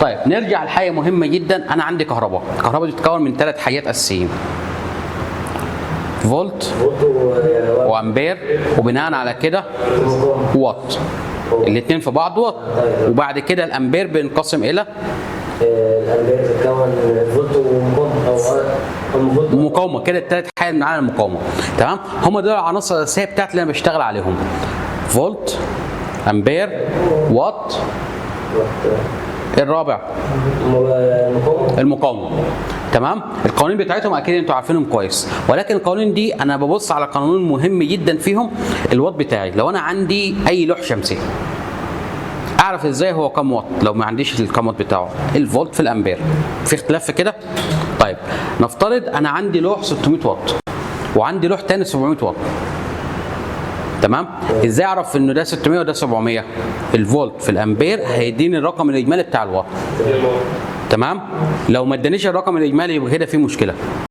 طيب نرجع لحاجه مهمه جدا. انا عندي كهرباء، الكهرباء دي بتتكون من 3 حاجات اساسيين: فولت وامبير وبناء على كده وات. الاثنين في بعض وات. وبعد كده الامبير بينقسم الى الامبير بتتكون فولت ومقاومه مقاومه. كده الثلاث حاجات من عالم المقاومه. تمام، هم دول العناصر الاساسيه بتاعتي اللي انا بشتغل عليهم: فولت، امبير، وات. الرابع المقاومه. تمام، القوانين بتاعتهم اكيد انتوا عارفينهم كويس، ولكن القوانين دي انا ببص على قانون مهم جدا فيهم: الوات بتاعي. لو انا عندي اي لوح شمسي اعرف ازاي هو كام وات لو ما عنديش الكام وات بتاعه؟ الفولت في الامبير. في اختلاف في كده؟ طيب نفترض انا عندي لوح 600 واط وعندي لوح تاني 700 واط. تمام، ازاي اعرف انه ده 600 وده 700؟ الفولت في الامبير هيديني الرقم الاجمالي بتاع الوات. تمام، لو ما ادانيش الرقم الاجمالي يبقى كده في مشكله.